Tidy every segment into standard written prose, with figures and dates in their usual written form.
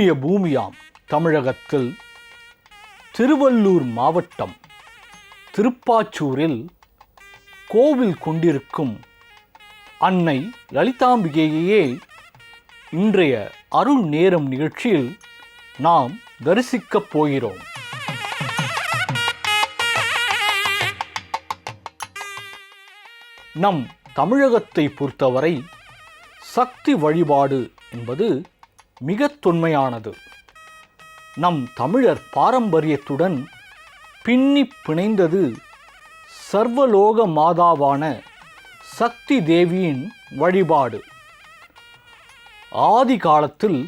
புண்ணிய பூமியாம் தமிழகத்தில் திருவள்ளூர் மாவட்டம் திருப்பாச்சூரில் கோவில் கொண்டிருக்கும் அன்னை லலிதாம்பிகையையே இன்றைய அருள் நேரம் நிகழ்ச்சியில் நாம் தரிசிக்கப் போகிறோம். நம் தமிழகத்தை பொறுத்தவரை சக்தி வழிபாடு என்பது மிக தொன்மையானது. நம் தமிழர் பாரம்பரியத்துடன் பின்னி பிணைந்தது சர்வலோக மாதாவான சக்தி தேவியின் வழிபாடு. ஆதி காலத்தில்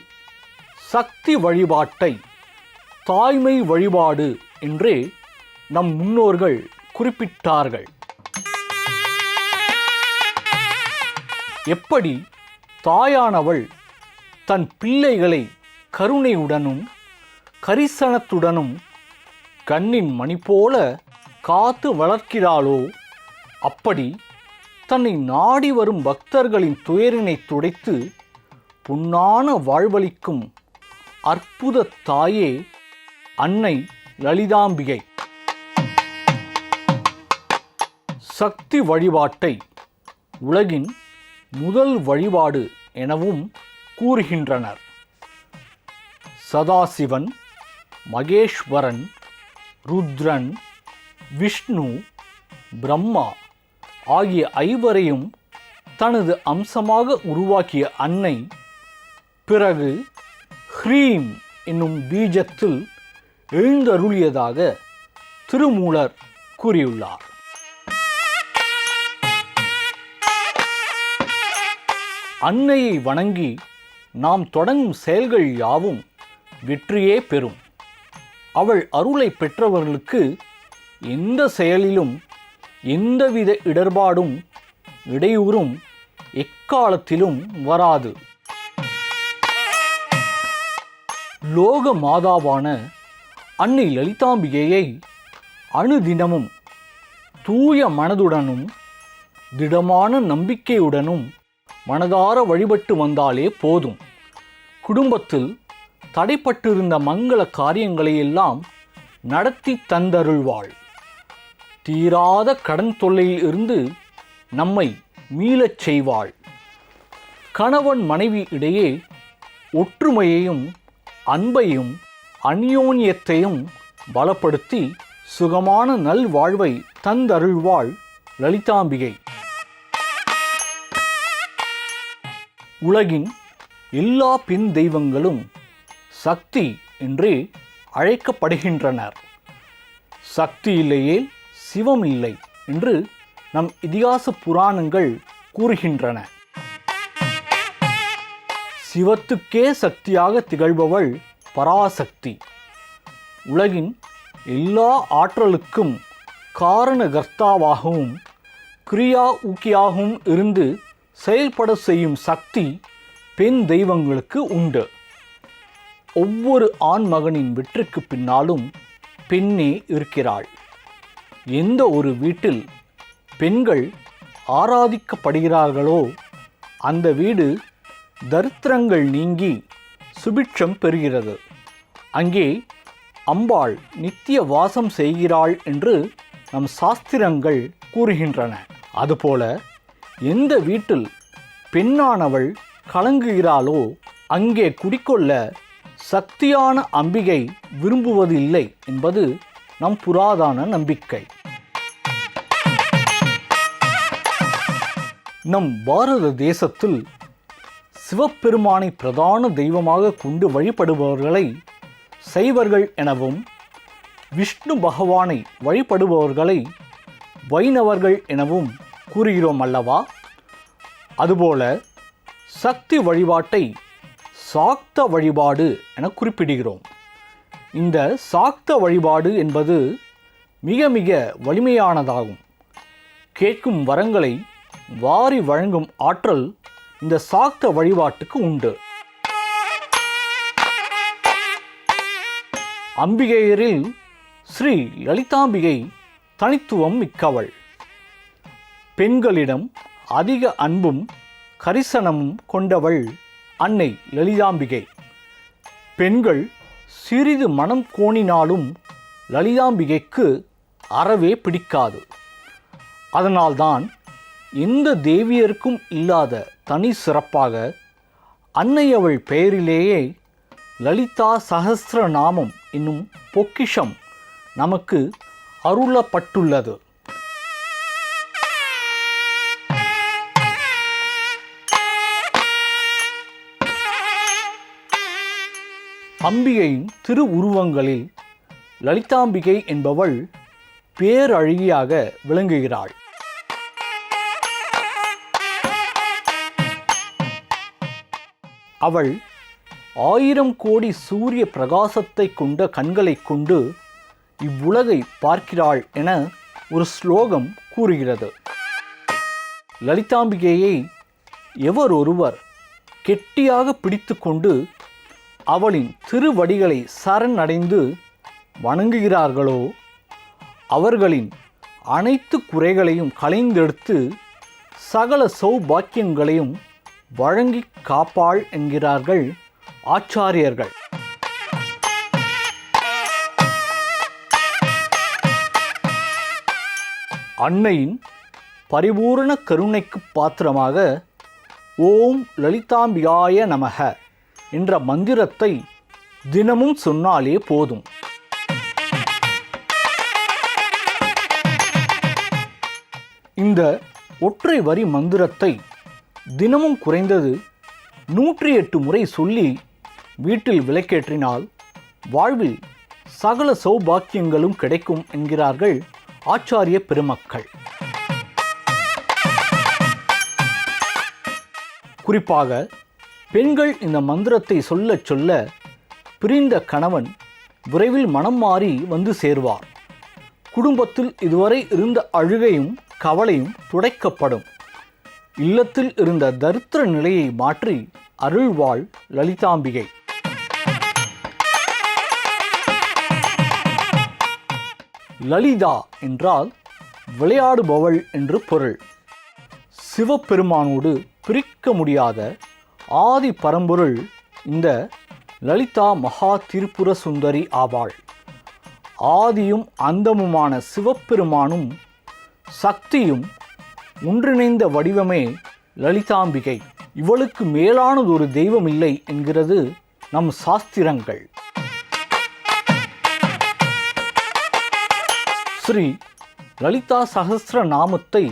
சக்தி வழிபாட்டை தாய்மை வழிபாடு என்றே நம் முன்னோர்கள் குறிப்பிட்டார்கள். எப்படி தாயானவள் தன் பிள்ளைகளை கருணையுடனும் கரிசனத்துடனும் கண்ணின் மணி போல காத்து வளர்க்கிறாளோ, அப்படி தன்னை நாடி வரும் பக்தர்களின் துயரினை துடைத்து பொன்னான வாழ்வளிக்கும் அற்புத தாயே அன்னை லலிதாம்பிகை. சக்தி வழிபாட்டை உலகின் முதல் வழிபாடு எனவும் கூறுகின்றனர். சதாசிவன், மகேஸ்வரன், ருத்ரன், விஷ்ணு, பிரம்மா ஆகிய ஐவரையும் தனது அம்சமாக உருவாக்கிய அன்னை பிறகு ஹ்ரீம் என்னும் பீஜத்தில் எழுந்தருளியதாக திருமூலர் கூறியுள்ளார். அன்னையை வணங்கி நாம் தொடங்கும் செயல்கள் யாவும் வெற்றியே பெறும். அவள் அருளை பெற்றவர்களுக்கு எந்த செயலிலும் எந்தவித இடர்பாடும் இடையூறும் எக்காலத்திலும் வராது. லோக மாதாவான அன்னை லலிதாம்பிகையை அனுதினமும் தூய மனதுடனும் திடமான நம்பிக்கையுடனும் மனதார வழிபட்டு வந்தாலே போதும். குடும்பத்தில் தடைப்பட்டிருந்த மங்கள காரியங்களை எல்லாம் நடத்தி தந்தருள்வாள். தீராத கடன் தொல்லையில் இருந்து நம்மை மீளச் செய்வாள். கணவன் மனைவி இடையே ஒற்றுமையையும் அன்பையும் அந்யோன்யத்தையும் பலப்படுத்தி சுகமான நல்வாழ்வை தந்தருள்வாள் லலிதாம்பிகை. உலகின் எல்லா பெண் தெய்வங்களும் சக்தி என்றே அழைக்கப்படுகின்றனர். சக்தி இல்லையே சிவம் இல்லை என்று நம் இதிகாச புராணங்கள் கூறுகின்றன. சிவத்துக்கே சக்தியாக திகழ்பவள் பராசக்தி. உலகின் எல்லா ஆற்றலுக்கும் காரணகர்த்தாவாகவும் கிரியா ஊக்கியாகவும் இருந்து செயல்பட செய்யும் சக்தி பெண் தெய்வங்களுக்கு உண்டு. ஒவ்வொரு ஆண் மகனின் வெற்றிக்கு பின்னாலும் பெண்ணே இருக்கிறாள். எந்த ஒரு வீட்டில் பெண்கள் ஆராதிக்கப்படுகிறார்களோ அந்த வீடு தரித்திரங்கள் நீங்கி சுபிட்சம் பெறுகிறது. அங்கே அம்பாள் நித்திய வாசம் செய்கிறாள் என்று நம் சாஸ்திரங்கள் கூறுகின்றன. அதுபோல எந்த வீட்டில் பெண்ணானவள் கலங்குகிறாளோ அங்கே குடிக்கொள்ள சக்தியான அம்பிகை விரும்புவதில்லை என்பது நம் புராதன நம்பிக்கை. நம் பாரத தேசத்தில் சிவபெருமானை பிரதான தெய்வமாக கொண்டு வழிபடுபவர்களை சைவர்கள் எனவும், விஷ்ணு பகவானை வழிபடுபவர்களை வைணவர்கள் எனவும் கூறுகிறோம் அல்லவா? அதுபோல சக்தி வழிபாட்டை சாக்த வழிபாடு என குறிப்பிடுகிறோம். இந்த சாக்த வழிபாடு என்பது மிக மிக வலிமையானதாகும். கேட்கும் வரங்களை வாரி வழங்கும் ஆற்றல் இந்த சாக்த வழிபாட்டுக்கு உண்டு. அம்பிகையரில் ஸ்ரீ லலிதாம்பிகை தனித்துவம் மிக்கவள். பெண்களிடம் அதிக அன்பும் கரிசனமும் கொண்டவள் அன்னை லலிதாம்பிகை. பெண்கள் சிறிது மனம் கோணினாலும் லலிதாம்பிகைக்கு அறவே பிடிக்காது. அதனால்தான் எந்த தேவியருக்கும் இல்லாத தனி சிறப்பாக அன்னை அவள் பெயரிலேயே லலிதா சஹஸ்ர நாமம் என்னும் பொக்கிஷம் நமக்கு அருளப்பட்டுள்ளது. அம்பிகையின் திரு உருவங்களில் லலிதாம்பிகை என்பவள் பேரழகியாக விளங்குகிறாள். அவள் 1000 கோடி சூரிய பிரகாசத்தை கொண்ட கண்களை கொண்டு இவ்வுலகை பார்க்கிறாள் என ஒரு ஸ்லோகம் கூறுகிறது. லலிதாம்பிகையை எவர் ஒருவர் கெட்டியாக பிடித்து கொண்டு அவளின் திருவடிகளை சரணடைந்து வணங்குகிறார்களோ அவர்களின் அனைத்து குறைகளையும் களைந்தெடுத்து சகல சௌபாக்கியங்களையும் வழங்கி காப்பாள் என்கிறார்கள் ஆச்சாரியர்கள். அன்னையின் பரிபூரண கருணைக்கு பாத்திரமாக ஓம் லலிதாம்பிகாய நமக என்ற மந்திரத்தை தினமும் சொன்னாலே போதும். இந்த ஒற்றை வரி மந்திரத்தை தினமும் குறைந்தது 108 முறை சொல்லி வீட்டில் விளக்கேற்றினால் வாழ்வில் சகல சௌபாக்கியங்களும் கிடைக்கும் என்கிறார்கள் ஆச்சாரிய பெருமக்கள். குறிப்பாக பெண்கள் இந்த மந்திரத்தை சொல்ல சொல்ல பிரிந்த கணவன் விரைவில் மனம் மாறி வந்து சேருவார். குடும்பத்தில் இதுவரை இருந்த அழுகையும் கவலையும் துடைக்கப்படும். இல்லத்தில் இருந்த தரித்திர நிலையை மாற்றி அருள்வாள் லலிதாம்பிகை. லலிதா என்றால் விளையாடுபவள் என்று பொருள். சிவபெருமானோடு பிரிக்க முடியாத ஆதி பரம்பொருள் இந்த லலிதா மகா திரிபுர சுந்தரி ஆவாள். ஆதியும் அந்தமுமான சிவபெருமானும் சக்தியும் ஒன்றிணைந்த வடிவமே லலிதாம்பிகை. இவளுக்கு மேலானதொரு தெய்வம் இல்லை என்கிறது நம் சாஸ்திரங்கள். ஸ்ரீ லலிதா சஹஸ்ர நாமத்தை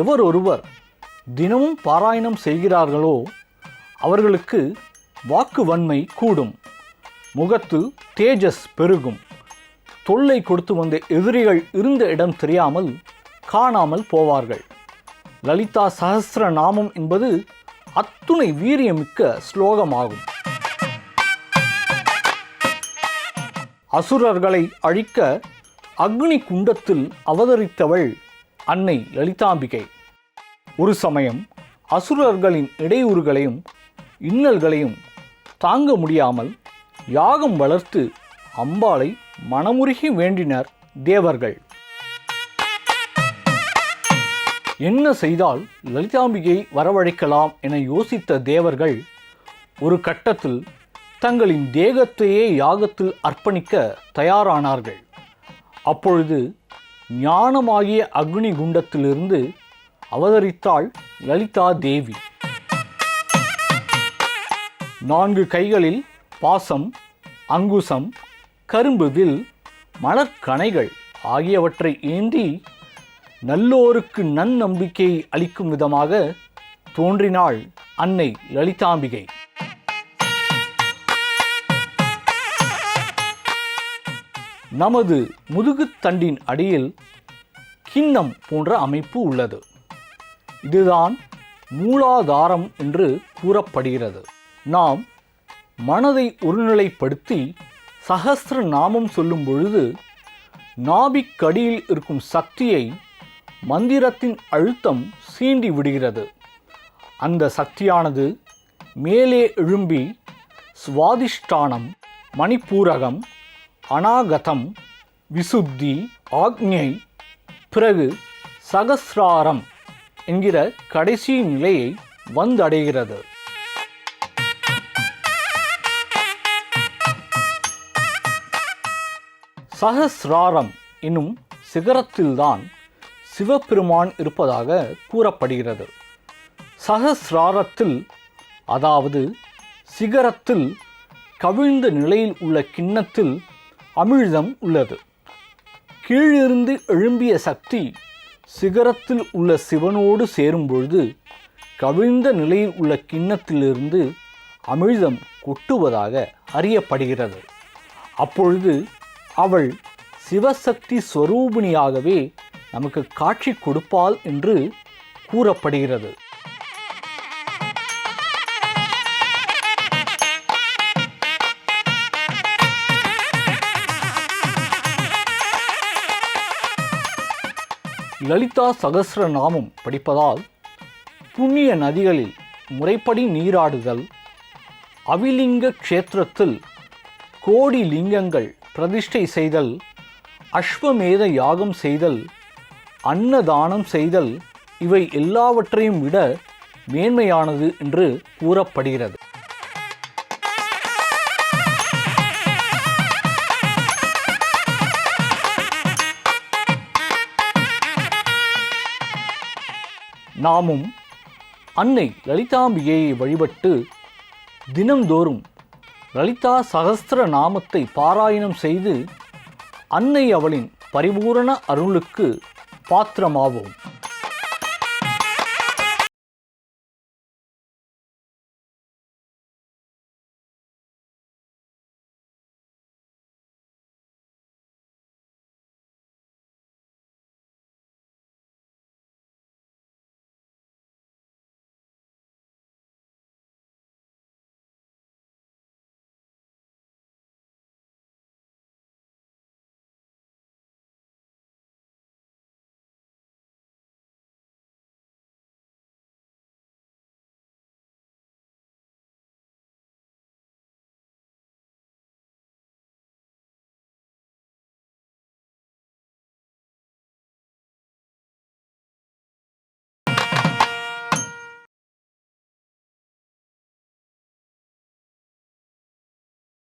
எவர் ஒருவர் தினமும் பாராயணம் செய்கிறார்களோ அவர்களுக்கு வாக்கு வன்மை கூடும், முகத்து தேஜஸ் பெருகும், தொல்லை கொடுத்து வந்த எதிரிகள் இருந்த இடம் தெரியாமல் காணாமல் போவார்கள். லலிதா சஹஸ்ர நாமம் என்பது அத்துணை வீரியமிக்க ஸ்லோகமாகும். அசுரர்களை அழிக்க அக்னி குண்டத்தில் அவதரித்தவள் அன்னை லலிதாம்பிகை. ஒரு சமயம் அசுரர்களின் இடையூறுகளையும் இன்னல்களையும் தாங்க முடியாமல் யாகம் வளர்த்து அம்பாளை மனமுருகி வேண்டினர் தேவர்கள். என்ன செய்தால் லலிதாம்பிகை வரவழைக்கலாம் என யோசித்த தேவர்கள் ஒரு கட்டத்தில் தங்களின் தேகத்தையே யாகத்தில் அர்ப்பணிக்க தயாரானார்கள். அப்பொழுது ஞானமாகிய அக்னி குண்டத்திலிருந்து அவதரித்தாள் லலிதா தேவி. 4 கைகளில் பாசம், அங்குசம், கரும்பு வில், மலர்கணைகள் ஆகியவற்றை ஏந்தி நல்லோருக்கு நன்னம்பிக்கை அளிக்கும் விதமாக தோன்றினாள் அன்னை லலிதாம்பிகை. நமது முதுகுத்தண்டின் அடியில் கிண்ணம் போன்ற அமைப்பு உள்ளது. இதுதான் மூலாதாரம் என்று கூறப்படுகிறது. நாம் மனதை ஒருநிலைப்படுத்தி சஹஸ்ர நாமம் சொல்லும் பொழுது நாபிக்கடியில் இருக்கும் சக்தியை மந்திரத்தின் அழுத்தம் சீண்டி விடுகிறது. அந்த சக்தியானது மேலே எழும்பி சுவாதிஷ்டானம், மணிப்பூரகம், அநாகதம், விசுத்தி, ஆக்ஞை, பிறகு சகஸ்ராரம் என்கிற கடைசி நிலையை வந்தடைகிறது. சகஸ்ராரம் என்னும் சிகரத்தில்தான் சிவபெருமான் இருப்பதாக கூறப்படுகிறது. சகஸ்ராரத்தில், அதாவது சிகரத்தில் கவிழ்ந்த நிலையில் உள்ள கிண்ணத்தில் அமிழ்தம் உள்ளது. கீழிருந்து எழும்பிய சக்தி சிகரத்தில் உள்ள சிவனோடு சேரும்பொழுது கவிழ்ந்த நிலையில் உள்ள கிண்ணத்திலிருந்து அமிழ்தம் கொட்டுவதாக அறியப்படுகிறது. அப்பொழுது அவள் சிவசக்தி ஸ்வரூபிணியாகவே நமக்கு காட்சி கொடுப்பாள் என்று கூறப்படுகிறது. லலிதா சகஸ்ரநாமம் படிப்பதால் புண்ணிய நதிகளில் முறைப்படி நீராடுதல், அவிலிங்க க்ஷேத்திரத்தில் கோடி லிங்கங்கள் பிரதிஷ்டை செய்தல், அஸ்வமேத யாகம் செய்தல், அன்னதானம் செய்தல் இவை எல்லாவற்றையும் விட மேன்மையானது என்று கூறப்படுகிறது. நாமும் அன்னை லலிதாம்பிகையை வழிபட்டு தினம்தோறும் லலிதா சகஸ்ர நாமத்தை பாராயணம் செய்து அன்னை அவளின் பரிபூரண அருளுக்கு பாத்திரமாவோம்.